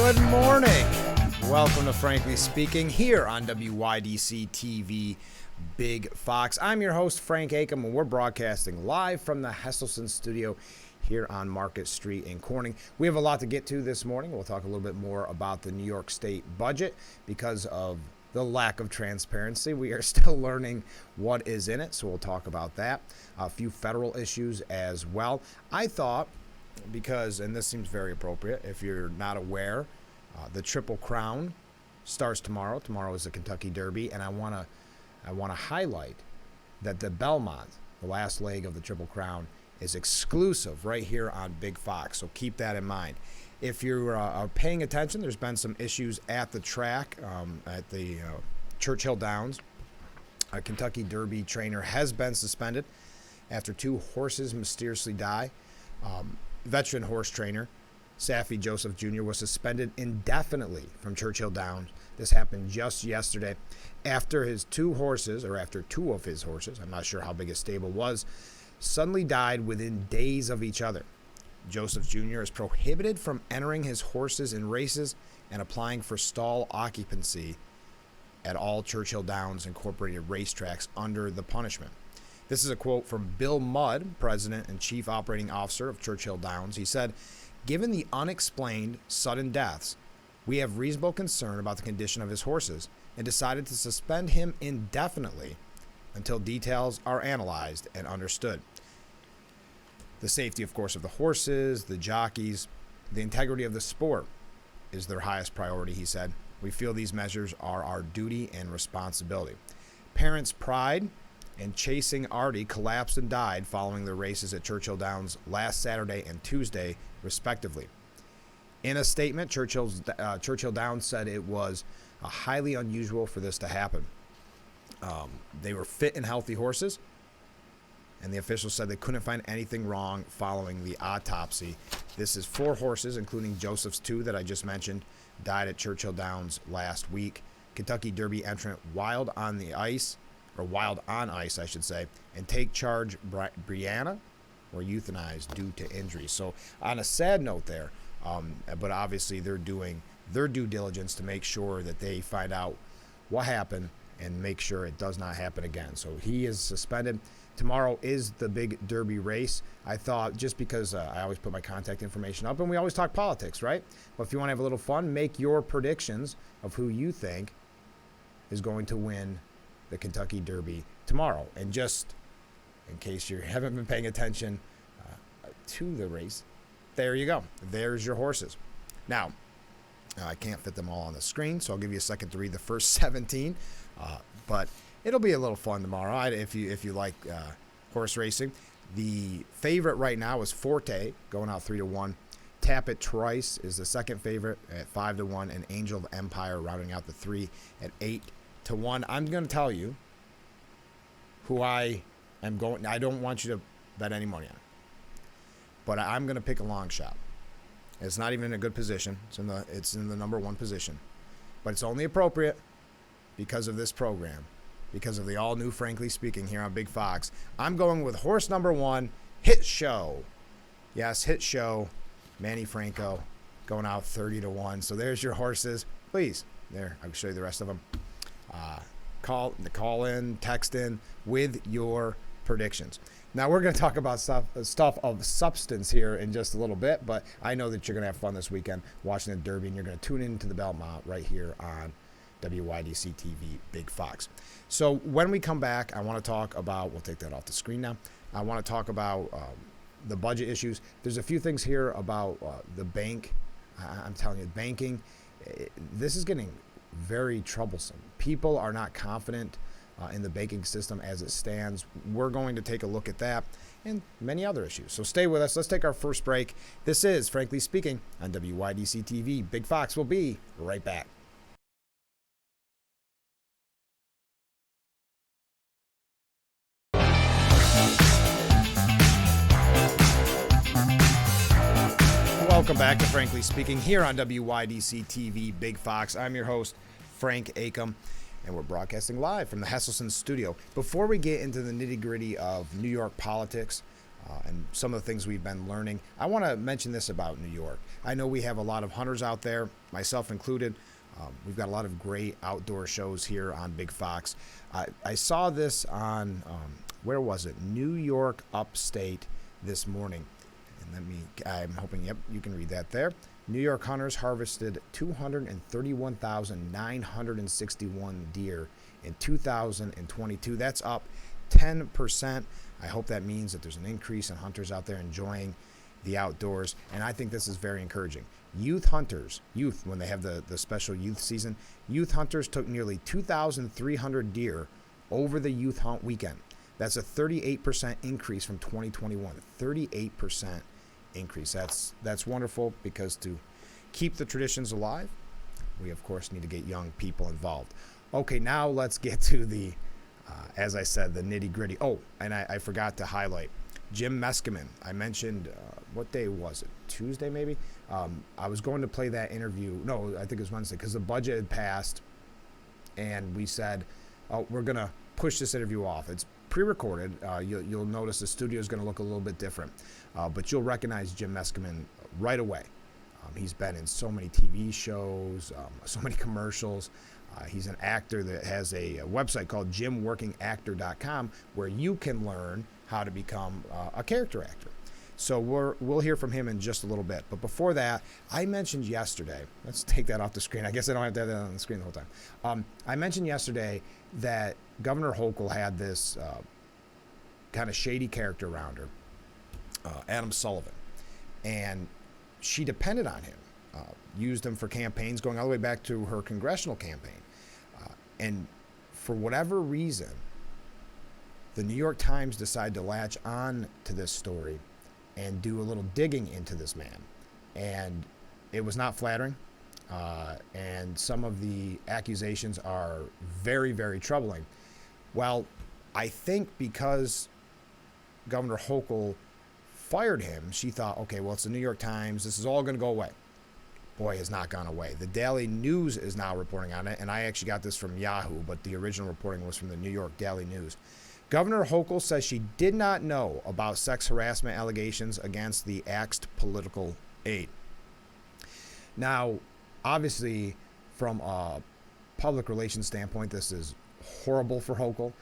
Good morning. Welcome to Frankly Speaking here on WYDC TV Big Fox. I'm your host, Frank Acom, and we're broadcasting live from the Hesselson studio here on Market Street in Corning. We have a lot to get to this morning. We'll talk a little bit more about the New York State budget because of the lack of transparency. We are still learning what is in it, so we'll talk about that. A few federal issues as well. I thought, because, and this seems very appropriate, if you're not aware, the Triple Crown starts tomorrow. Tomorrow is the Kentucky Derby, and I want to highlight that the Belmont, the last leg of the Triple Crown, is exclusive right here on Big Fox, so keep that in mind. If you're paying attention, there's been some issues at the track at the Churchill Downs. A Kentucky Derby trainer has been suspended after two horses mysteriously die. Veteran horse trainer Saffie Joseph Jr. was suspended indefinitely from Churchill Downs. This happened just yesterday after two of his horses, I'm not sure how big his stable was, suddenly died within days of each other. Joseph Jr. is prohibited from entering his horses in races and applying for stall occupancy at all Churchill Downs Incorporated racetracks under the punishment. This is a quote from Bill Mudd, President and Chief Operating Officer of Churchill Downs. He said, "Given the unexplained sudden deaths, we have reasonable concern about the condition of his horses and decided to suspend him indefinitely until details are analyzed and understood. The safety, of course, of the horses, the jockeys, the integrity of the sport is their highest priority," he said. "We feel these measures are our duty and responsibility." Parents' pride and Chasing Artie collapsed and died following the races at Churchill Downs last Saturday and Tuesday, respectively. In a statement, Churchill Downs said it was highly unusual for this to happen. They were fit and healthy horses, and the officials said they couldn't find anything wrong following the autopsy. This is 4 horses, including Joseph's 2 that I just mentioned, died at Churchill Downs last week. Kentucky Derby entrant Wild on Ice, I should say, and Take Charge Brianna were euthanized due to injuries. So on a sad note there, but obviously they're doing their due diligence to make sure that they find out what happened and make sure it does not happen again. So he is suspended. Tomorrow is the big Derby race. I thought, just because I always put my contact information up and we always talk politics, right? But if you want to have a little fun, make your predictions of who you think is going to win the Kentucky Derby tomorrow. And just in case you haven't been paying attention to the race, there you go. There's your horses. Now, I can't fit them all on the screen, so I'll give you a second to read the first 17. But it'll be a little fun tomorrow if you like horse racing. The favorite right now is Forte, going out 3-1. Tap It Trice is the second favorite at 5-1, and Angel of Empire rounding out the 3 at 8-1. I'm going to tell you who I don't want you to bet any money on, but I'm going to pick a long shot. It's not even in a good position. It's in the number 1 position, but it's only appropriate because of this program, because of the all-new Frankly Speaking here on Big Fox. I'm going with horse number 1, Hit Show. Yes, Hit Show, Manny Franco, going out 30-1. So there's your horses. Please, there, I'll show you the rest of them. Call in, text in with your predictions. Now we're going to talk about stuff of substance here in just a little bit, but I know that you're going to have fun this weekend watching the Derby, and you're going to tune into the Belmont right here on WYDC TV Big Fox. So when we come back, I want to talk about, we'll take that off the screen now. I want to talk about the budget issues. There's a few things here about the bank. I'm telling you, banking, this is getting very troublesome. People are not confident in the banking system as it stands. We're going to take a look at that and many other issues. So stay with us. Let's take our first break. This is Frankly Speaking on WYDC TV. Big Fox will be right back. Welcome back to Frankly Speaking here on WYDC TV Big Fox. I'm your host, Frank Acom, and we're broadcasting live from the Hesselson studio. Before we get into the nitty-gritty of New York politics, and some of the things we've been learning. I want to mention this about New York. I know we have a lot of hunters out there, myself included. We've got a lot of great outdoor shows here on Big Fox. I saw this on, where was it? New York Upstate this morning. And I'm hoping, yep, you can read that there. New York hunters harvested 231,961 deer in 2022. That's up 10%. I hope that means that there's an increase in hunters out there enjoying the outdoors, and I think this is very encouraging. Youth hunters, when they have the special youth season, youth hunters took nearly 2,300 deer over the youth hunt weekend. That's a 38% increase from 2021. 38% increase. That's wonderful, because to keep the traditions alive, we of course need to get young people involved. Okay, now let's get to the, as I said, the nitty gritty. Oh, and I forgot to highlight Jim Meskimen. I mentioned, what day was it? Tuesday, maybe? I was going to play that interview. No, I think it was Wednesday, because the budget had passed, and we said, oh, we're going to push this interview off. It's pre-recorded. You'll notice the studio is going to look a little bit different, but you'll recognize Jim Meskimen right away. He's been in so many TV shows, so many commercials. He's an actor that has a website called JimWorkingActor.com, where you can learn how to become a character actor. So we'll hear from him in just a little bit. But before that, I mentioned yesterday, let's take that off the screen. I guess I don't have to have that on the screen the whole time. I mentioned yesterday that Governor Hochul had this kind of shady character around her, Adam Sullivan. And she depended on him, used him for campaigns going all the way back to her congressional campaign. And for whatever reason, the New York Times decided to latch on to this story and do a little digging into this man. And it was not flattering. And some of the accusations are very, very troubling. Well, I think because Governor Hochul fired him, she thought, okay, well, it's the New York Times. This is all going to go away. Boy, has not gone away. The Daily News is now reporting on it, and I actually got this from Yahoo, but the original reporting was from the New York Daily News. Governor Hochul says she did not know about sex harassment allegations against the axed political aide. Now, obviously, from a public relations standpoint, this is horrible for Hochul.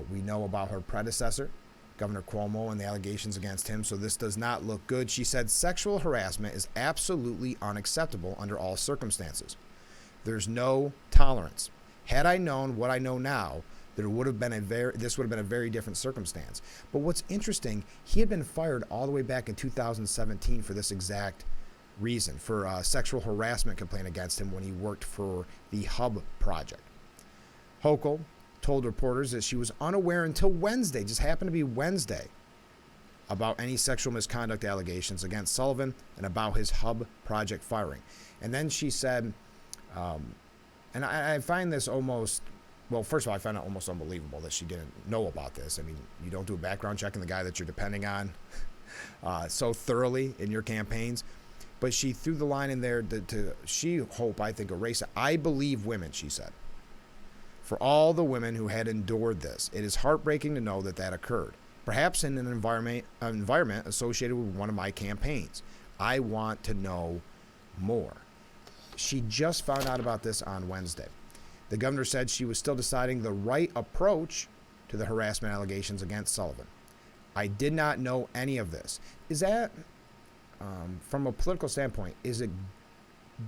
We know about her predecessor, Governor Cuomo, and the allegations against him, so this does not look good. She said sexual harassment is absolutely unacceptable under all circumstances. There's no tolerance. Had I known what I know now, this would have been a very different circumstance. But what's interesting, he had been fired all the way back in 2017 for this exact reason, for a sexual harassment complaint against him when he worked for the Hub Project. Hochul told reporters that she was unaware until Wednesday, just happened to be Wednesday, about any sexual misconduct allegations against Sullivan and about his Hub Project firing. And then she said, and I find this almost, well, first of all, I find it almost unbelievable that she didn't know about this. I mean, you don't do a background check on the guy that you're depending on so thoroughly in your campaigns. But she threw the line in there I think, erase it. I believe women, she said. For all the women who had endured this, it is heartbreaking to know that occurred, perhaps in an environment associated with one of my campaigns. I want to know more. She just found out about this on Wednesday. The governor said she was still deciding the right approach to the harassment allegations against Sullivan. I did not know any of this. Is that, from a political standpoint, is it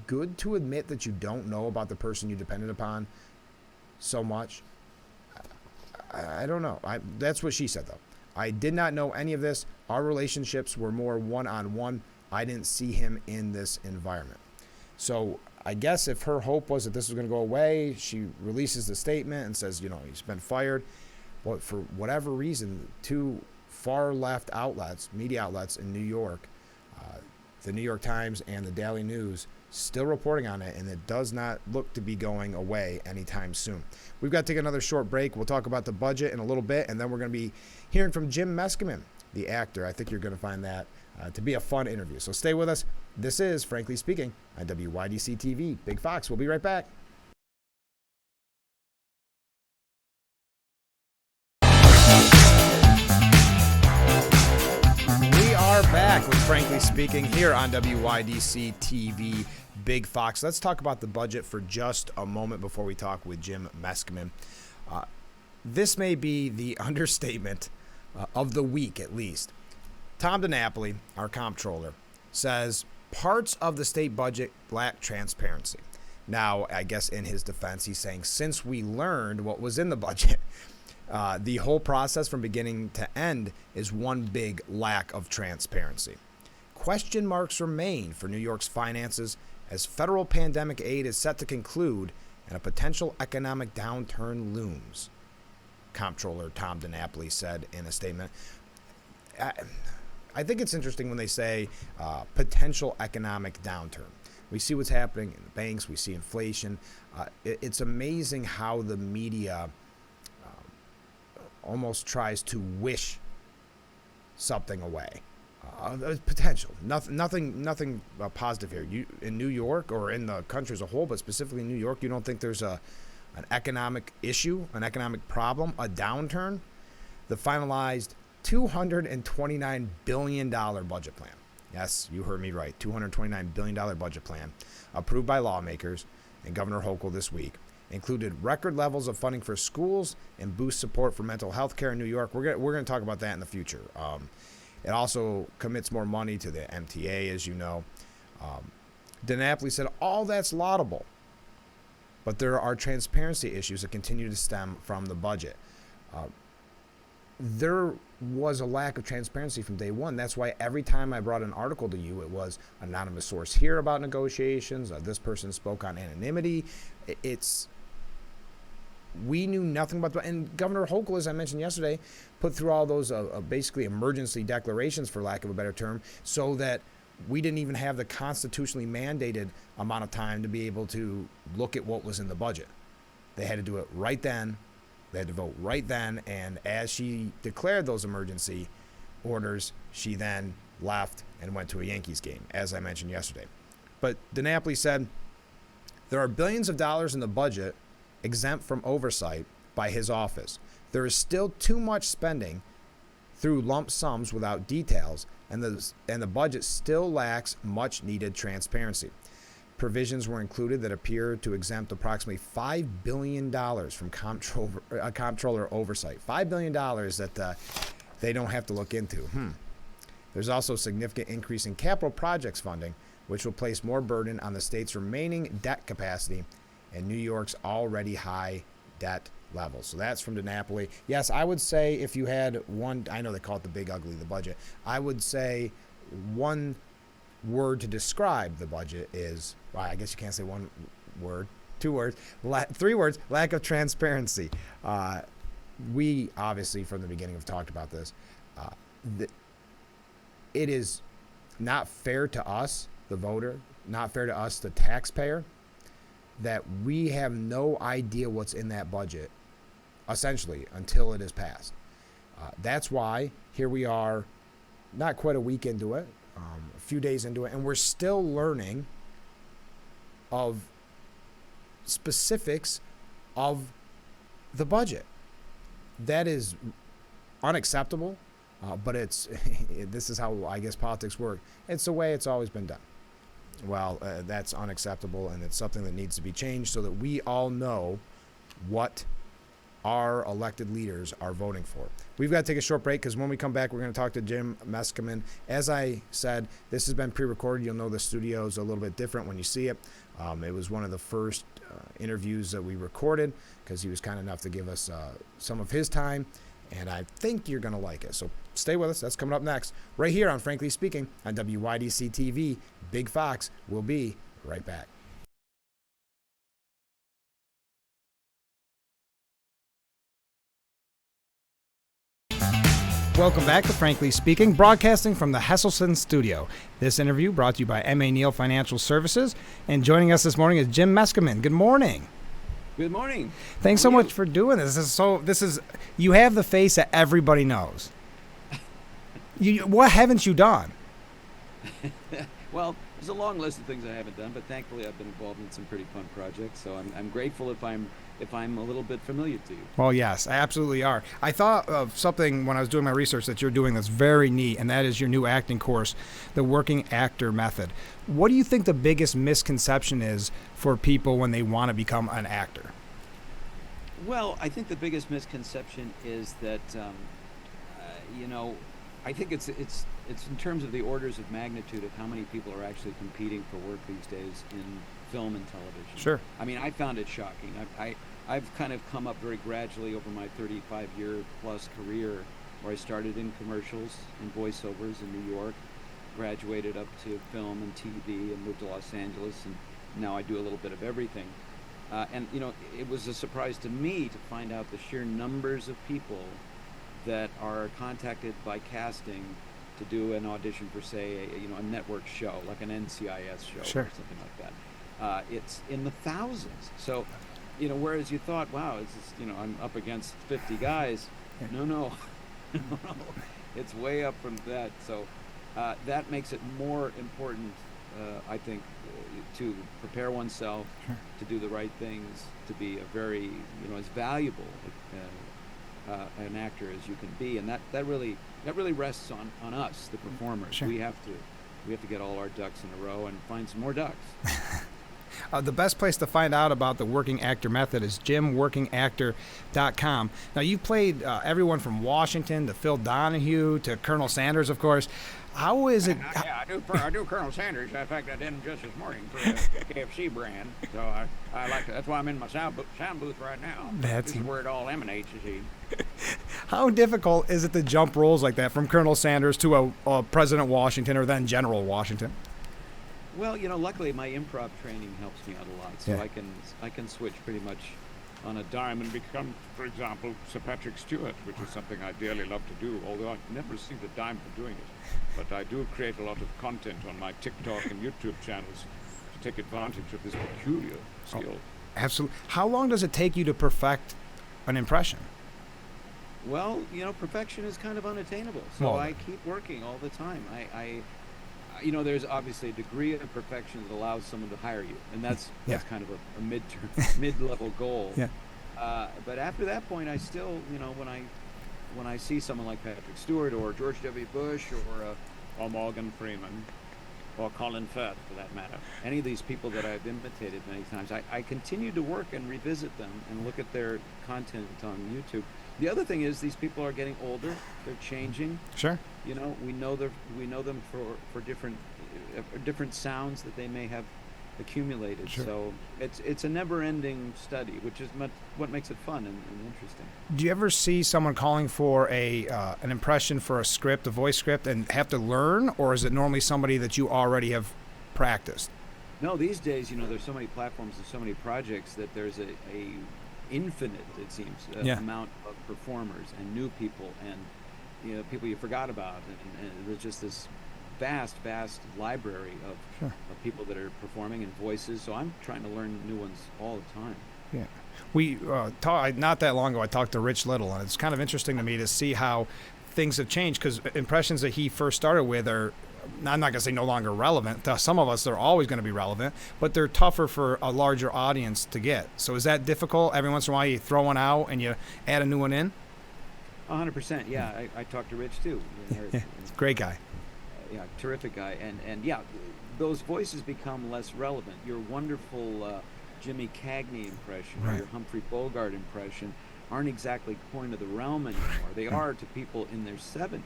good to admit that you don't know about the person you depended upon so much? I don't know. That's what she said, though. I did not know any of this. Our relationships were more one-on-one. I didn't see him in this environment. So I guess if her hope was that this was going to go away, she releases the statement and says, he's been fired. But for whatever reason, two far left outlets, media outlets in New York, the New York Times and the Daily News, still reporting on it, and it does not look to be going away anytime soon. We've got to take another short break. We'll talk about the budget in a little bit, and then we're going to be hearing from Jim Meskimen, the actor. I think you're going to find that to be a fun interview. So stay with us. This is Frankly Speaking on WYDC TV. Big Fox. We'll be right back. back with Frankly Speaking here on WYDC TV Big Fox. Let's talk about the budget for just a moment before we talk with Jim Meskimen. This may be the understatement of the week, at least. Tom DiNapoli, our comptroller, says parts of the state budget lack transparency. Now, I guess in his defense, he's saying since we learned what was in the budget, the whole process from beginning to end is one big lack of transparency. Question marks remain for New York's finances as federal pandemic aid is set to conclude and a potential economic downturn looms, Comptroller Tom DiNapoli said in a statement. I think it's interesting when they say potential economic downturn. We see what's happening in the banks. We see inflation. It's amazing how the media almost tries to wish something away. Potential. Nothing positive here. You in New York or in the country as a whole, but specifically in New York, you don't think there's an economic issue, an economic problem, a downturn? The finalized $229 billion budget plan. Yes, you heard me right. $229 billion budget plan approved by lawmakers and Governor Hochul this week included record levels of funding for schools and boost support for mental health care in New York. We're going to talk about that in the future. It also commits more money to the MTA, as you know. DiNapoli said all that's laudable, but there are transparency issues that continue to stem from the budget. There was a lack of transparency from day one. That's why every time I brought an article to you, it was anonymous source here about negotiations. This person spoke on anonymity. We knew nothing about that. And Governor Hochul, as I mentioned yesterday, put through all those basically emergency declarations, for lack of a better term, so that we didn't even have the constitutionally mandated amount of time to be able to look at what was in the budget. They had to do it right then. They had to vote right then, and as she declared those emergency orders, she then left and went to a Yankees game, as I mentioned yesterday. But DiNapoli said there are billions of dollars in the budget exempt from oversight by his office. There is still too much spending through lump sums without details, and the budget still lacks much needed transparency. Provisions were included that appear to exempt approximately $5 billion from comptroller oversight. $5 billion that they don't have to look into. There's also a significant increase in capital projects funding, which will place more burden on the state's remaining debt capacity and New York's already high debt levels. So that's from DiNapoli. Yes, I would say if you had one, I know they call it the big ugly, the budget. I would say one word to describe the budget is, well, I guess you can't say one word, 2 words, 3 words, lack of transparency. We obviously from the beginning have talked about this. It is not fair to us, the voter, not fair to us, the taxpayer, that we have no idea what's in that budget, essentially, until it is passed. That's why here we are, not quite a week into it, a few days into it, and we're still learning of specifics of the budget. That is unacceptable, but this is how I guess politics work. It's the way it's always been done. Well, that's unacceptable, and it's something that needs to be changed so that we all know what our elected leaders are voting for. We've got to take a short break because when we come back, we're going to talk to Jim Meskimen. As I said, this has been pre-recorded. You'll know the studio is a little bit different when you see it. It was one of the first interviews that we recorded because he was kind enough to give us some of his time, and I think you're going to like it. So stay with us. That's coming up next right here on Frankly Speaking on WYDC TV. Big Fox. We'll be right back. Welcome back to Frankly Speaking, broadcasting from the Hesselson studio. This interview brought to you by M.A. Neal Financial Services. And joining us this morning is Jim Meskimen. Good morning. Good morning. Thanks so much for doing this. You have the face that everybody knows. What haven't you done? Well, there's a long list of things I haven't done, but thankfully I've been involved in some pretty fun projects. So I'm grateful if I'm a little bit familiar to you. Well, yes, I absolutely are. I thought of something when I was doing my research that you're doing that's very neat, and that is your new acting course, the Working Actor Method. What do you think the biggest misconception is for people when they want to become an actor? Well, I think the biggest misconception is that you know, I think it's in terms of the orders of magnitude of how many people are actually competing for work these days in film and television. Sure. I mean, I found it shocking. I've kind of come up very gradually over my 35-year plus career, where I started in commercials and voiceovers in New York, graduated up to film and TV, and moved to Los Angeles, and now I do a little bit of everything. And you know, it was a surprise to me to find out the sheer numbers of people that are contacted by casting to do an audition for, say, a network show like an NCIS show Sure. or something like that. It's in the thousands. So, whereas you thought, wow, I'm up against 50 guys. No, no, no, no. It's way up from that. So that makes it more important, I think, to prepare oneself, Sure. to do the right things, to be a very, as valuable an actor as you can be, and that really rests on us, the performers. Sure. We have to get all our ducks in a row and find some more ducks. The best place to find out about the Working Actor Method is jimworkingactor.com. Now, you've played everyone from Washington to Phil Donahue to Colonel Sanders, of course. How is it? Yeah, I do Colonel Sanders. In fact, I did him just this morning for the KFC brand. So I like that. That's why I'm in my sound booth right now. This is where it all emanates, you see. How difficult is it to jump roles like that from Colonel Sanders to a President Washington or then General Washington? Well, luckily my improv training helps me out a lot, so Yeah. I can switch pretty much on a dime and become, For example, Sir Patrick Stewart, which is something I dearly love to do, although I've never received a dime for doing it. But I do create a lot of content on my TikTok and YouTube channels to take advantage of this peculiar skill. Absolutely. How long does it take you to perfect an impression? Well, perfection is kind of unattainable, so Well, I keep working all the time. There's obviously a degree of perfection that allows someone to hire you, and that's kind of a mid-level goal. Yeah. But after that point, I still, when I see someone like Patrick Stewart or George W. Bush Or Morgan Freeman, or Colin Firth, for that matter. any of these people that I've imitated many times, I continue to work and revisit them and look at their content on YouTube. The other thing is these people are getting older; they're changing. Sure. We know them for different sounds that they may have accumulated. Sure. So it's a never-ending study, which is what makes it fun and interesting. Do you ever see someone calling for an impression for a script, a voice script, and have to learn, or is it normally somebody that you already have practiced? No, these days, there's so many platforms and so many projects that there's a infinite, it seems, Yeah. amount of performers and new people and people you forgot about, and there's just this vast library Sure. of people that are performing and voices. So I'm trying to learn new ones all the time. Yeah. We not that long ago, I talked to Rich Little, and it's kind of interesting to me to see how things have changed, because impressions that he first started with are, I'm not going to say no longer relevant. To some of us, they're always going to be relevant, but they're tougher for a larger audience to get. So is that difficult? Every once in a while, you throw one out and you add a new one in? 100%. Yeah, I talked to Rich too. Yeah, it's a great guy. Yeah, terrific guy. And yeah, those voices become less relevant. Your wonderful Jimmy Cagney impression or Right. your Humphrey Bogart impression aren't exactly coin of the realm anymore. They are to people in their 70s.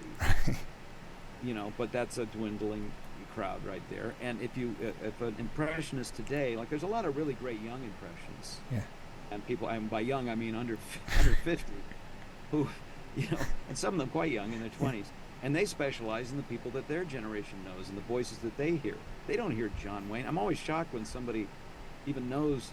But that's a dwindling crowd right there. And if an impressionist today, like there's a lot of really great young impressions. Yeah. And people, and by young I mean under 50, who, and some of them quite young in their 20s. And they specialize in the people that their generation knows and the voices that they hear. They don't hear John Wayne. I'm always shocked when somebody even knows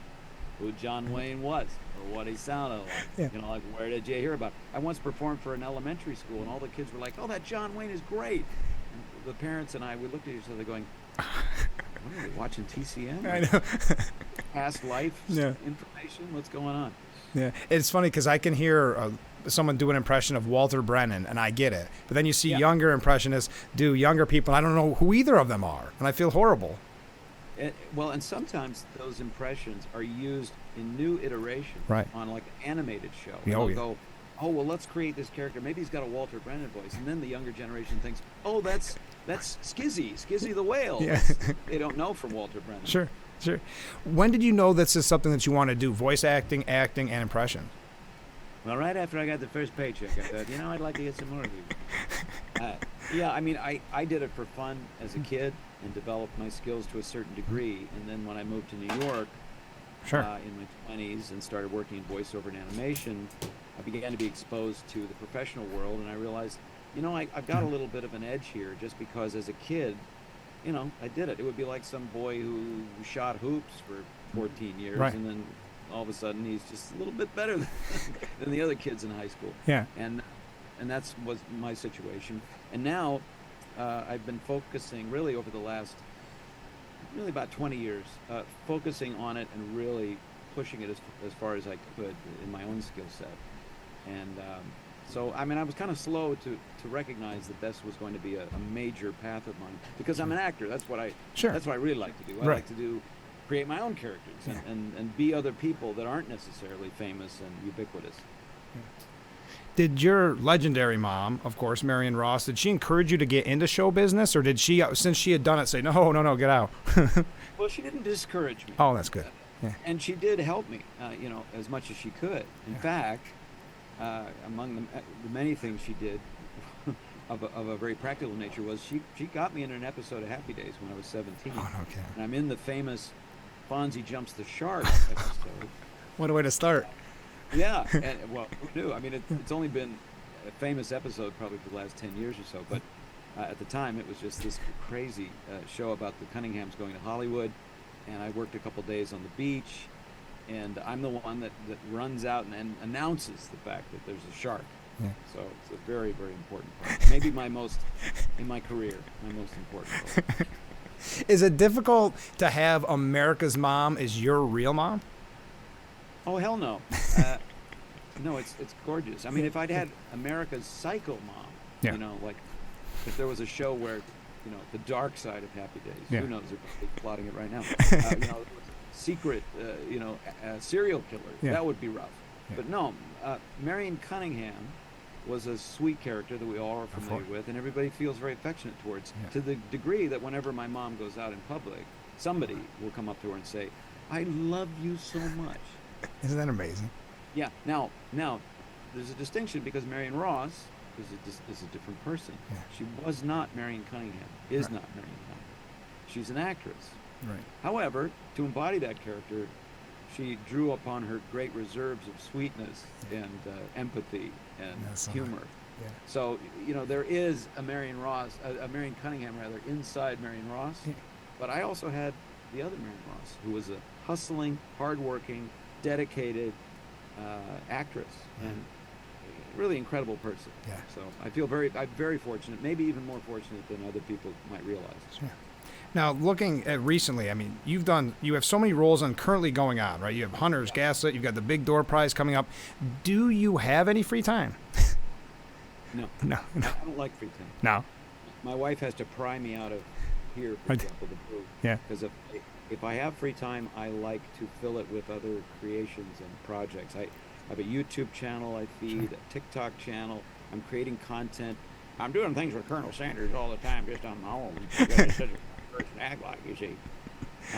who John Wayne was or what he sounded like. Yeah. Like, where did you hear about it? I once performed for an elementary school, and all the kids were like, "Oh, that John Wayne is great." And the parents and I, we looked at each other going, "What are they watching TCM? I know. Past life Yeah. information? What's going on?" Yeah, it's funny because I can hear someone do an impression of Walter Brennan, and I get it. But then you see Yeah. younger impressionists do younger people, and I don't know who either of them are, and I feel horrible. Well, and sometimes those impressions are used in new iterations Right. on like an animated show. Yeah, oh, They'll yeah. go, oh, well, let's create this character. Maybe he's got a Walter Brennan voice. And then the younger generation thinks, oh, that's Skizzy the whale. Yeah. They don't know from Walter Brennan. Sure. When did you know this is something that you want to do? Voice acting, and impression. Well, right after I got the first paycheck, I thought, I'd like to get some more of these. Yeah, I mean, I did it for fun as a kid and developed my skills to a certain degree. And then when I moved to New York Sure. in my 20s and started working in voiceover and animation, I began to be exposed to the professional world, and I realized, I've got a little bit of an edge here just because as a kid, I did it. It would be like some boy who shot hoops for 14 years, Right. and then all of a sudden he's just a little bit better than the other kids in high school. Yeah. And that's was my situation. And now I've been focusing really over the last about 20 years, focusing on it and really pushing it as far as I could in my own skill set. And so, I mean, I was kind of slow to recognize that this was going to be a major path of mine because I'm an actor. That's what I Sure. that's what I really like to do. I Right. like to create my own characters and be other people that aren't necessarily famous and ubiquitous. Did your legendary mom, of course, Marion Ross, did she encourage you to get into show business, or did she, since she had done it, say, no, get out? Well, she didn't discourage me. Oh, that's good. Yeah. And she did help me, as much as she could. In fact, among the many things she did of a very practical nature was she got me in an episode of Happy Days when I was 17. Oh, okay. And I'm in the famous Fonzie Jumps the Shark episode. What a way to start. Yeah, and well, who knew? I mean, it's only been a famous episode probably for the last 10 years or so, but at the time it was just this crazy show about the Cunninghams going to Hollywood, and I worked a couple days on the beach, and I'm the one that runs out and announces the fact that there's a shark. Yeah. So it's a very, very important part. Maybe in my career, my most important role. Is it difficult to have America's Mom as your real mom? Oh, hell no. No, it's gorgeous. I mean, if I'd had America's Psycho Mom, Yeah. like if there was a show where, the dark side of Happy Days, Yeah. who knows, they're probably plotting it right now. Secret, serial killer, Yeah. that would be rough. Yeah. But no, Marion Cunningham was a sweet character that we all are familiar with, and everybody feels very affectionate towards, Yeah. to the degree that whenever my mom goes out in public, somebody will come up to her and say, I love you so much. Isn't that amazing? Yeah. Now, there's a distinction because Marion Ross is a different person. Yeah. She was not Marion Cunningham. Is not Marion Cunningham. She's an actress. Right. However, to embody that character, she drew upon her great reserves of sweetness and empathy and That's humor. Yeah. So there is a Marion Cunningham rather inside Marion Ross, Yeah. but I also had the other Marion Ross, who was a hustling, hardworking, dedicated actress and really incredible person. Yeah. So I'm very fortunate, maybe even more fortunate than other people might realize. Yeah. Now, looking at recently, I mean, you have so many roles and currently going on, right? You have Hunters, Gaslit, you've got the Big Door Prize coming up. Do you have any free time? No, No. I don't like free time. No. My wife has to pry me out of here, for Right. example, the booth. Yeah. Because if I have free time, I like to fill it with other creations and projects. I have a YouTube channel I feed, a TikTok channel. I'm creating content. I'm doing things with Colonel Sanders all the time, just on my own. Because he's such a person to act like, you see.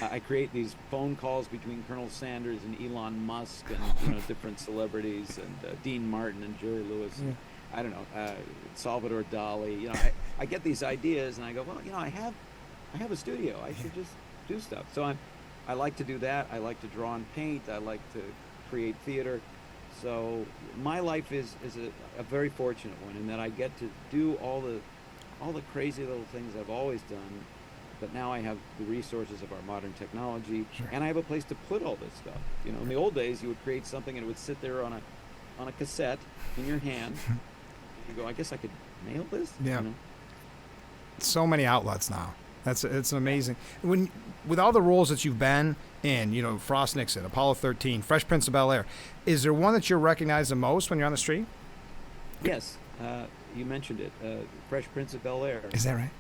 I create these phone calls between Colonel Sanders and Elon Musk and different celebrities and Dean Martin and Jerry Lewis. And, I don't know, Salvador Dali. I get these ideas and I go, well, I have a studio. I should just do stuff. So I like to do that. I like to draw and paint. I like to create theater. So my life is a very fortunate one in that I get to do all the crazy little things I've always done, but now I have the resources of our modern technology, and I have a place to put all this stuff. In the old days, you would create something and it would sit there on a cassette in your hand. You go, I guess I could mail this. Yeah. So many outlets now. It's amazing. With all the roles that you've been in, Frost Nixon, Apollo 13, Fresh Prince of Bel-Air, is there one that you recognize the most when you're on the street? Yes, you mentioned it. Fresh Prince of Bel-Air. Is that right?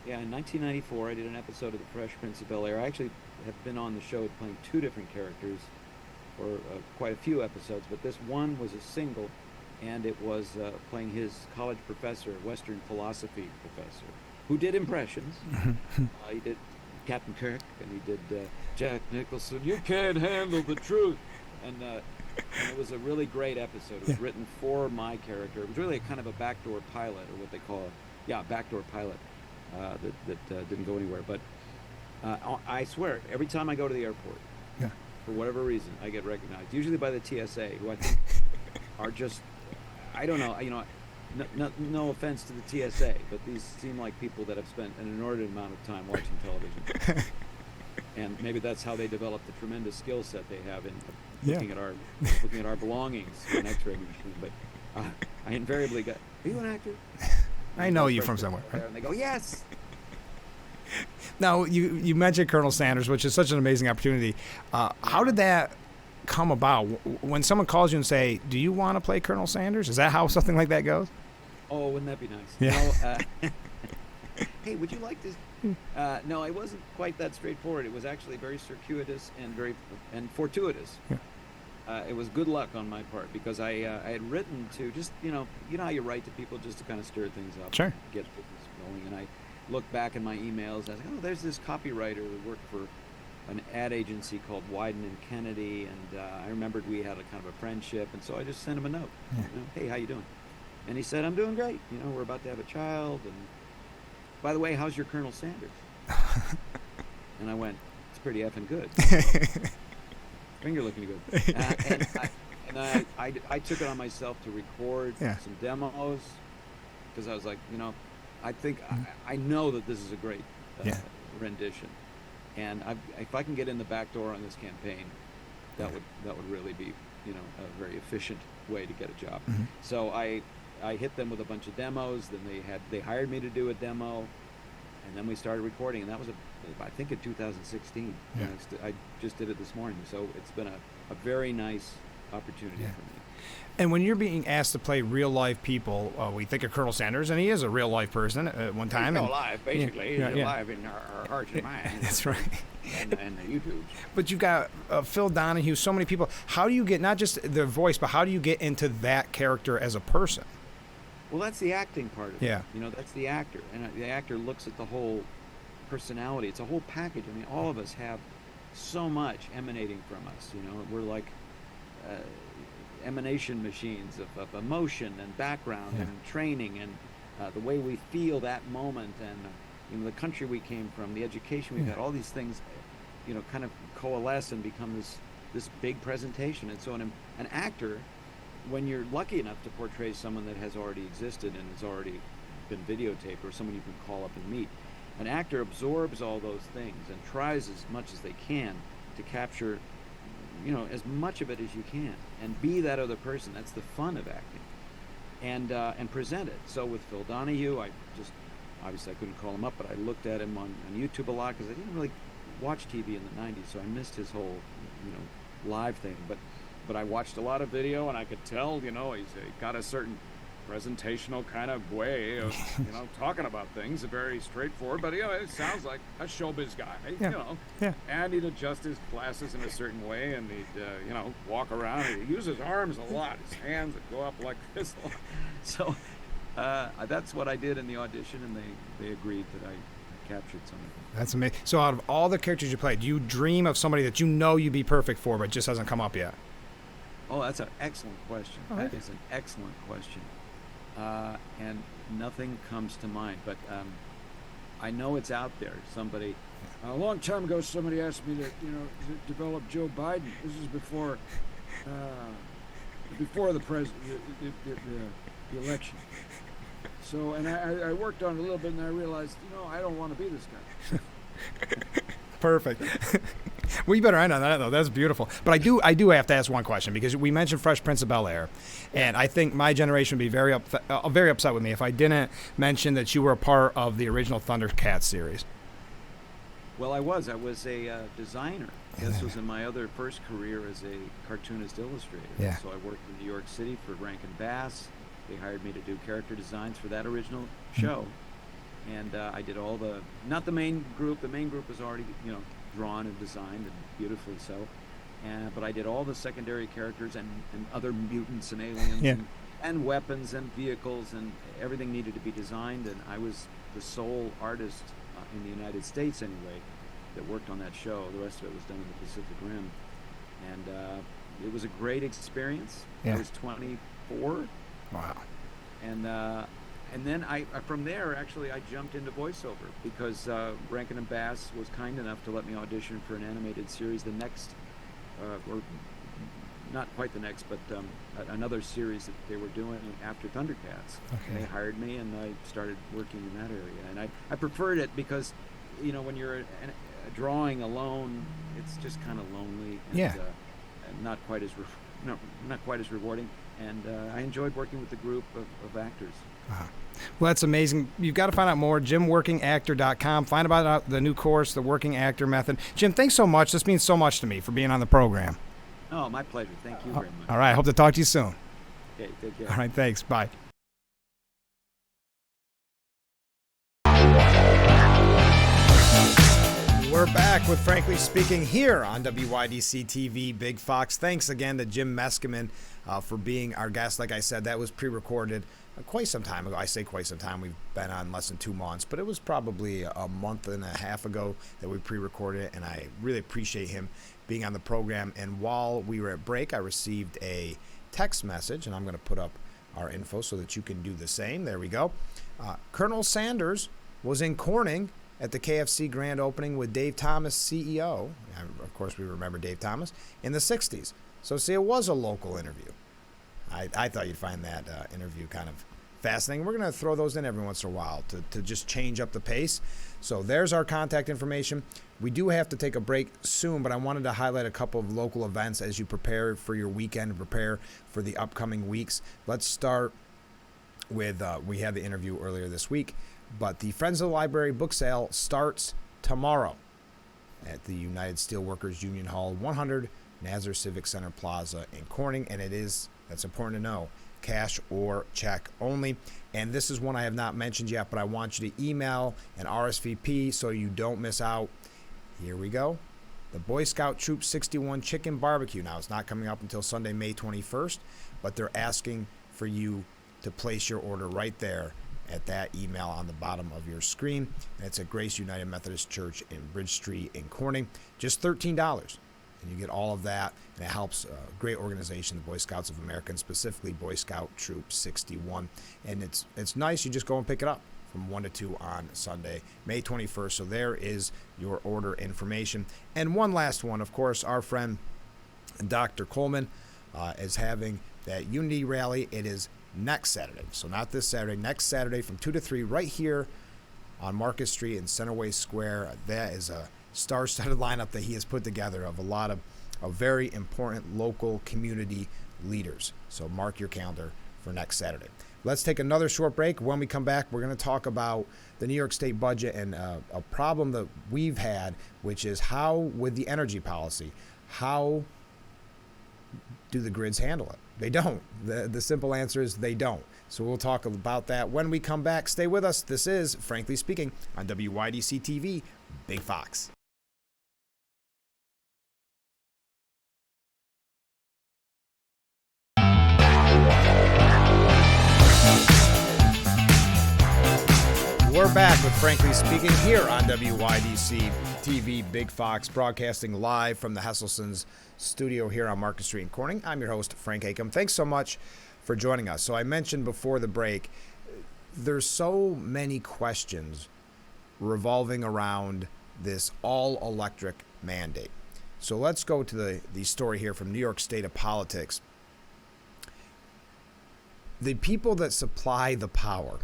Yeah, in 1994, I did an episode of The Fresh Prince of Bel-Air. I actually have been on the show playing two different characters for quite a few episodes, but this one was a single, and it was playing his college professor, Western philosophy professor, who did impressions. He did Captain Kirk, and he did Jack Nicholson. You can't handle the truth, and it was a really great episode. It was written for my character. It was really kind of a backdoor pilot, or what they call a backdoor pilot that didn't go anywhere. But I swear, every time I go to the airport, for whatever reason, I get recognized. Usually by the TSA, who I think are just, I don't know, no offense to the TSA, but these seem like people that have spent an inordinate amount of time watching television. And maybe that's how they develop the tremendous skill set they have in looking at our belongings through an X-ray machine. But I invariably go, "Are you an actor?" I know you from somewhere. Right? And they go, "Yes." Now, you mentioned Colonel Sanders, which is such an amazing opportunity. How did that come about? When someone calls you and say, "Do you want to play Colonel Sanders?" Is that how something like that goes? Oh, wouldn't that be nice? Yeah. Hey, would you like this? No, it wasn't quite that straightforward. It was actually very circuitous and fortuitous. Yeah. It was good luck on my part, because I had written to just, you know how you write to people just to kind of stir things up, sure, get business going. And I looked back in my emails. I was like, oh, there's this copywriter who worked for an ad agency called Wyden and Kennedy, and I remembered we had a kind of a friendship, and so I just sent him a note. Yeah. Hey, how you doing? And he said, I'm doing great. We're about to have a child, and by the way, how's your Colonel Sanders? And I went, it's pretty effing good. Finger looking good. And I took it on myself to record some demos, because I was like, I think I know that this is a great rendition, and if I can get in the back door on this campaign, that would really be a very efficient way to get a job. Mm-hmm. So I hit them with a bunch of demos. Then they hired me to do a demo, and then we started recording, and that was I think in 2016. Yeah. I just did it this morning, so it's been a very nice opportunity for me. And when you're being asked to play real life people, we think of Colonel Sanders, and he is a real life person at one time. He's alive, basically. He's alive in our hearts and minds. That's right. And the YouTubes. But you've got Phil Donahue, so many people. How do you get, not just the voice, but how do you get into that character as a person? Well, that's the acting part of it. Yeah. That's the actor. And the actor looks at the whole personality. It's a whole package. I mean, all of us have so much emanating from us. We're like emanation machines of emotion and background and training and the way we feel that moment, and the country we came from, the education we've had. All these things, kind of coalesce and become this big presentation. And so an actor, when you're lucky enough to portray someone that has already existed and has already been videotaped, or someone you can call up and meet, an actor absorbs all those things and tries as much as they can to capture as much of it as you can and be that other person. That's the fun of acting, and present it. So with Phil Donahue, obviously I couldn't call him up, but I looked at him on YouTube a lot, because I didn't really watch TV in the 90s, so I missed his whole live thing, but I watched a lot of video, and I could tell he's got a certain presentational kind of way of talking about things, very straightforward, but it sounds like a showbiz guy. And he'd adjust his glasses in a certain way, and he'd walk around. He'd use his arms a lot, his hands would go up like this. So that's what I did in the audition, and they agreed that I captured some of it. That's amazing. So out of all the characters you played, do you dream of somebody that you'd be perfect for, but just hasn't come up yet? Oh, that's an excellent question. Oh, that is an excellent question. And nothing comes to mind, but I know it's out there. Somebody, a long time ago, somebody asked me to develop Joe Biden. This is before the election. So, and I worked on it a little bit, and I realized, I don't want to be this guy. Perfect. Well, you better end on that, though. That's beautiful. But I do have to ask one question, because we mentioned Fresh Prince of Bel-Air, and I think my generation would be very upset with me if I didn't mention that you were a part of the original Thundercats series. Well, I was a designer. This was in my other first career as a cartoonist illustrator. Yeah. So I worked in New York City for Rankin Bass, They hired me to do character designs for that original show, and I did all not the main group. The main group was already drawn and designed and beautifully so, but I did all the secondary characters and other mutants and aliens and weapons and vehicles, and everything needed to be designed, and I was the sole artist in the United States anyway that worked on that show. The rest of it was done in the Pacific Rim, and it was a great experience. I was 24. Wow. And then I from there, actually, I jumped into voiceover because Rankin and Bass was kind enough to let me audition for an animated series, the next, or not quite the next, but another series that they were doing after Thundercats. Okay. And they hired me, and I started working in that area. And I preferred it because, when you're drawing alone, it's just kind of lonely and not quite as rewarding. And I enjoyed working with the group of actors. Uh-huh. Well, that's amazing. You've got to find out more. JimWorkingActor.com. Find about the new course, the Working Actor Method. Jim, thanks so much. This means so much to me for being on the program. Oh, my pleasure. Thank you very much. All right. Hope to talk to you soon. Okay, take care. All right. Thanks. Bye. We're back with Frankly Speaking here on WYDC TV Big Fox. Thanks again to Jim Meskimen for being our guest. Like I said, that was pre-recorded quite some time ago. I say quite some time. We've been on less than 2 months, but it was probably a month and a half ago that we pre-recorded it, and I really appreciate him being on the program. And while we were at break, I received a text message, and I'm going to put up our info so that you can do the same. There we go. Colonel Sanders was in Corning at the KFC grand opening with Dave Thomas, CEO. Of course, we remember Dave Thomas in the 60s. So see, it was a local interview. I thought you'd find that interview kind of fascinating. We're going to throw those in every once in a while to just change up the pace. So there's our contact information. We do have to take a break soon, but I wanted to highlight a couple of local events as you prepare for your weekend and prepare for the upcoming weeks. Let's start with, we had the interview earlier this week, but the Friends of the Library book sale starts tomorrow at the United Steelworkers Union Hall, 100 Nazar Civic Center Plaza in Corning, and that's important to know, cash or check only. And this is one I have not mentioned yet, but I want you to email an RSVP so you don't miss out. Here we go. The Boy Scout Troop 61 Chicken Barbecue. Now, it's not coming up until Sunday, May 21st, but they're asking for you to place your order right there at that email on the bottom of your screen. And it's at Grace United Methodist Church in Bridge Street in Corning. Just $13. And you get all of that, and it helps a great organization, the Boy Scouts of America, and specifically Boy Scout Troop 61. And it's nice. You just go and pick it up from 1 to 2 on Sunday, May 21st. So there is your order information. And one last one, of course, our friend Dr. Coleman is having that Unity Rally. It is next Saturday. So not this Saturday, next Saturday from 2 to 3 right here on Market Street in Centerway Square. That is a star-studded lineup that he has put together of a lot of very important local community leaders. So mark your calendar for next Saturday. Let's take another short break. When we come back, we're going to talk about the New York State budget and a problem that we've had, which is how, with the energy policy, how do the grids handle it? They don't. The simple answer is they don't. So we'll talk about that when we come back. Stay with us. This is Frankly Speaking on WYDC TV, Big Fox. We're back with Frankly Speaking here on WYDC TV Big Fox, broadcasting live from the Hesselson's studio here on Market Street in Corning. I'm your host, Frank Acom. Thanks so much for joining us. So I mentioned before the break, there's so many questions revolving around this all-electric mandate. So let's go to the story here from New York State of Politics. The people that supply the power,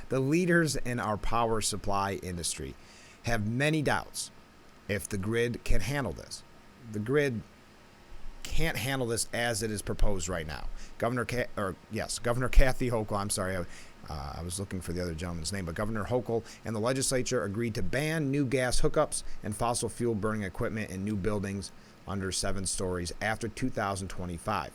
the leaders in our power supply industry, have many doubts if the grid can handle this. The grid can't handle this as it is proposed right now. Governor Kathy Hochul, I was looking for the other gentleman's name, but Governor Hochul and the legislature agreed to ban new gas hookups and fossil fuel burning equipment in new buildings under 7 stories after 2025.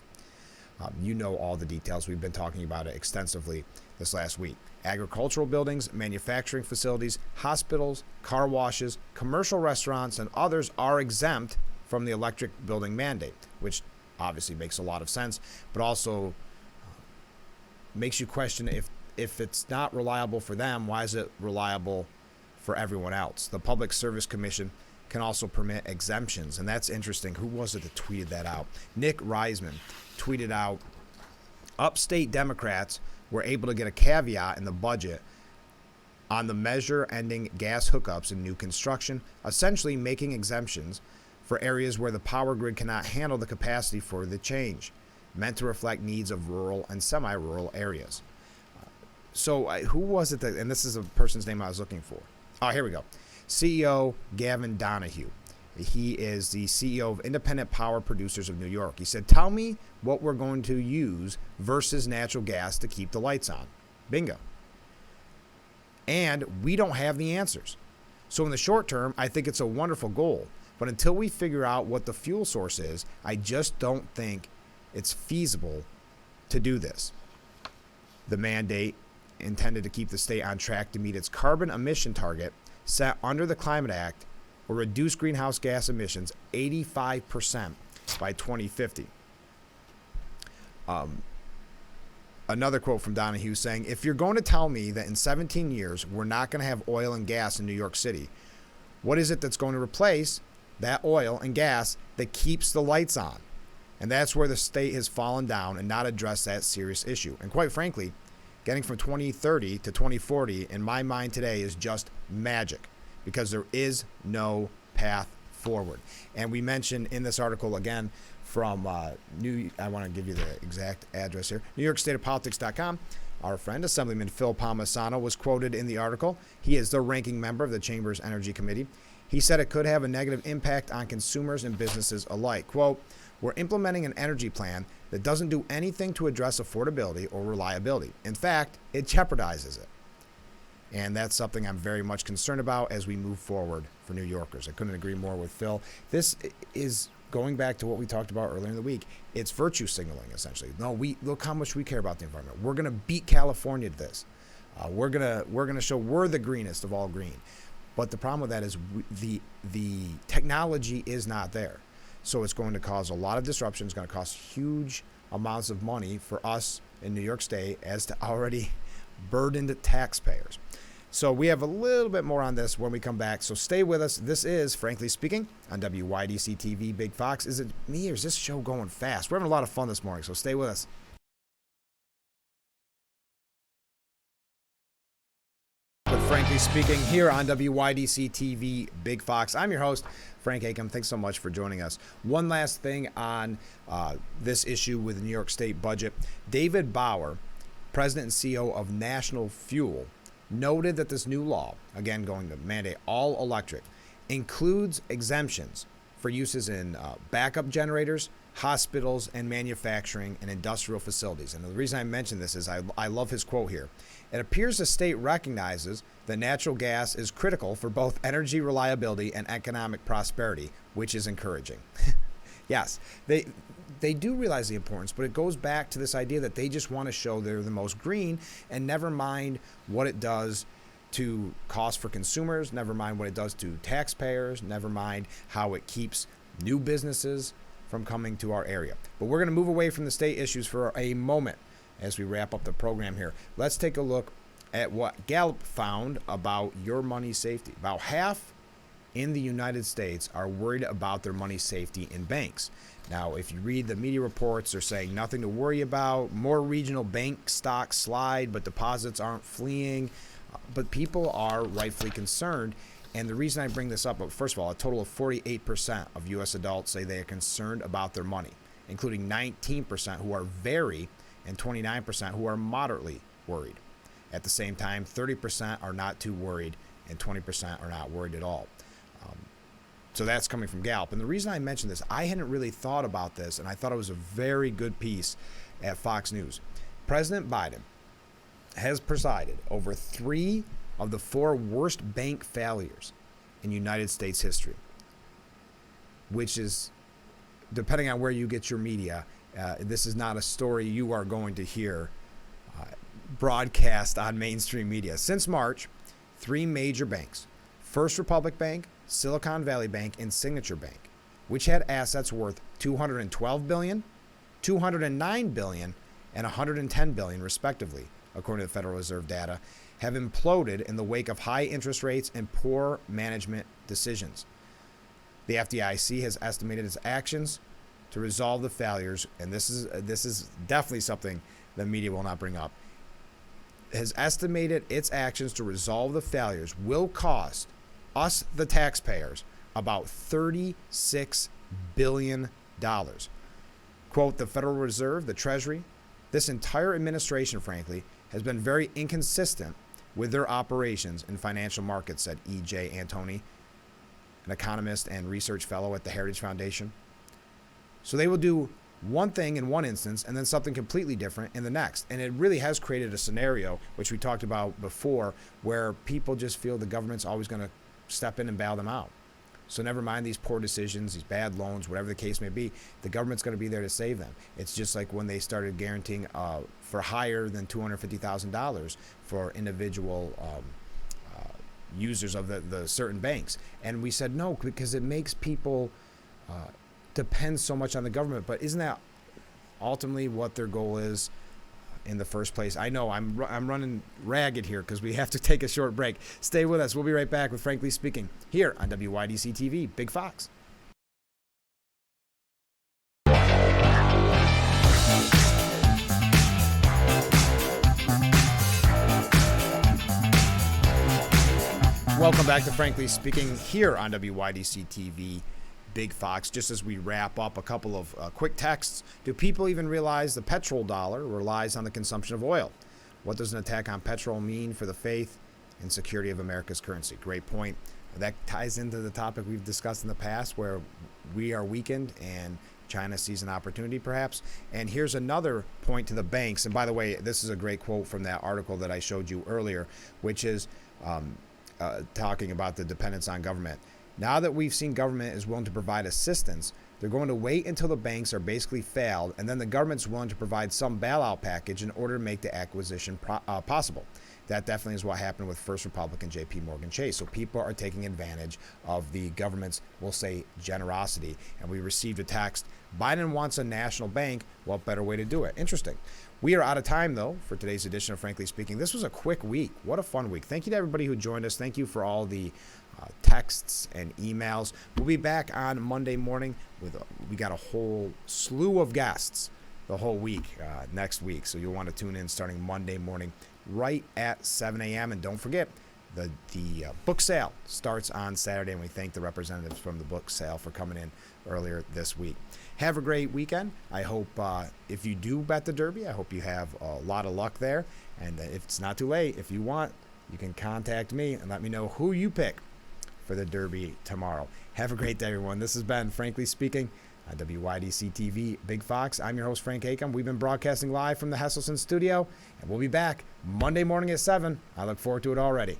You know all the details. We've been talking about it extensively this last week. Agricultural buildings, manufacturing facilities, hospitals, car washes, commercial restaurants, and others are exempt from the electric building mandate, which obviously makes a lot of sense, but also makes you question if it's not reliable for them, why is it reliable for everyone else? The Public Service Commission can also permit exemptions, and that's interesting. Who was it that tweeted that out? Nick Reisman tweeted out, upstate Democrats were able to get a caveat in the budget on the measure ending gas hookups in new construction, essentially making exemptions for areas where the power grid cannot handle the capacity for the change, meant to reflect needs of rural and semi-rural areas. So who was it that, and this is a person's name I was looking for. Oh, here we go. CEO Gavin Donahue. He is the CEO of Independent Power Producers of New York. He said, tell me what we're going to use versus natural gas to keep the lights on. Bingo. And we don't have the answers. So in the short term, I think it's a wonderful goal. But until we figure out what the fuel source is, I just don't think it's feasible to do this. The mandate intended to keep the state on track to meet its carbon emission target set under the Climate Act will reduce greenhouse gas emissions 85% by 2050. Another quote from Donahue saying, if you're going to tell me that in 17 years we're not going to have oil and gas in New York City, what is it that's going to replace that oil and gas that keeps the lights on? And that's where the state has fallen down and not addressed that serious issue. And quite frankly, getting from 2030 to 2040 in my mind today is just magic, because there is no path forward. And we mentioned in this article, again, from I want to give you the exact address here, NewYorkStateOfPolitics.com. Our friend, Assemblyman Phil Palmisano, was quoted in the article. He is the ranking member of the Chamber's Energy Committee. He said it could have a negative impact on consumers and businesses alike. Quote, we're implementing an energy plan that doesn't do anything to address affordability or reliability. In fact, it jeopardizes it. And that's something I'm very much concerned about as we move forward for New Yorkers. I couldn't agree more with Phil. This is going back to what we talked about earlier in the week. It's virtue signaling, essentially. No, look how much we care about the environment. We're going to beat California to this. We're gonna show we're the greenest of all green. But the problem with that is the technology is not there. So it's going to cause a lot of disruption. It's going to cost huge amounts of money for us in New York State as to already burdened taxpayers. So we have a little bit more on this when we come back. So stay with us. This is Frankly Speaking on WYDC TV Big Fox. Is it me or is this show going fast? We're having a lot of fun this morning, so stay with us. Frankly Speaking here on WYDC TV Big Fox. I'm your host, Frank Acom. Thanks so much for joining us. One last thing on this issue with the New York State budget. David Bauer, President and CEO of National Fuel, noted that this new law, again going to mandate all electric, includes exemptions for uses in backup generators, hospitals, and manufacturing and industrial facilities. And the reason I mention this is I love his quote here. It appears the state recognizes that natural gas is critical for both energy reliability and economic prosperity, which is encouraging. Yes, they do realize the importance, but it goes back to this idea that they just want to show they're the most green and never mind what it does to cost for consumers, never mind what it does to taxpayers, never mind how it keeps new businesses from coming to our area. But we're going to move away from the state issues for a moment as we wrap up the program here. Let's take a look at what Gallup found about your money safety. About half in the United States are worried about their money safety in banks. Now, if you read the media reports, they're saying nothing to worry about. More regional bank stocks slide, but deposits aren't fleeing. But people are rightfully concerned. And the reason I bring this up, first of all, a total of 48% of U.S. adults say they are concerned about their money, including 19% who are very and 29% who are moderately worried. At the same time, 30% are not too worried and 20% are not worried at all. So that's coming from Gallup. And the reason I mentioned this, I hadn't really thought about this, and I thought it was a very good piece at Fox News. President Biden has presided over 3 of the 4 worst bank failures in United States history, which is, depending on where you get your media, This is not a story you are going to hear broadcast on mainstream media. Since March, 3 major banks, First Republic Bank, Silicon Valley Bank, and Signature Bank, which had assets worth $212 billion, $209 billion, and $110 billion, respectively, according to the Federal Reserve data, have imploded in the wake of high interest rates and poor management decisions. The FDIC has estimated its actions to resolve the failures, and this is definitely something the media will not bring up, has estimated its actions to resolve the failures will cost us, the taxpayers, about $36 billion. Quote, the Federal Reserve, the Treasury, this entire administration, frankly, has been very inconsistent with their operations in financial markets, said E.J. Antoni, an economist and research fellow at the Heritage Foundation. So they will do one thing in one instance and then something completely different in the next. And it really has created a scenario, which we talked about before, where people just feel the government's always going to step in and bail them out. So never mind these poor decisions, these bad loans, whatever the case may be, the government's going to be there to save them. It's just like when they started guaranteeing for higher than $250,000 for individual users of the certain banks. And we said no, because it makes people depend so much on the government. But isn't that ultimately what their goal is in the first place? I know I'm running ragged here because we have to take a short break. Stay with us. We'll be right back with Frankly Speaking here on WYDC TV, Big Fox. Welcome back to Frankly Speaking here on WYDC TV, Big Fox. Just as we wrap up, a couple of quick texts. Do people even realize the petrodollar relies on the consumption of oil? What does an attack on petrol mean for the faith and security of America's currency? Great point. That ties into the topic we've discussed in the past, where we are weakened and China sees an opportunity, perhaps. And here's another point to the banks. And by the way, this is a great quote from that article that I showed you earlier, which is talking about the dependence on government. Now that we've seen government is willing to provide assistance, they're going to wait until the banks are basically failed, and then the government's willing to provide some bailout package in order to make the acquisition possible. That definitely is what happened with First Republic and J.P. Morgan Chase. So people are taking advantage of the government's, we'll say, generosity. And we received a text, Biden wants a national bank. What better way to do it? Interesting. We are out of time, though, for today's edition of Frankly Speaking. This was a quick week. What a fun week. Thank you to everybody who joined us. Thank you for all the texts and emails. We'll be back on Monday morning with we got a whole slew of guests the whole week next week. So you'll want to tune in starting Monday morning right at 7 a.m. And don't forget, the book sale starts on Saturday, and we thank the representatives from the book sale for coming in earlier this week. Have a great weekend. I hope if you do bet the Derby, I hope you have a lot of luck there. And if it's not too late, if you want, you can contact me and let me know who you pick for the Derby tomorrow. Have a great day, everyone. This has been Frankly Speaking on WYDC TV, Big Fox. I'm your host, Frank Acom. We've been broadcasting live from the Hesselson studio, and we'll be back Monday morning at 7. I look forward to it already.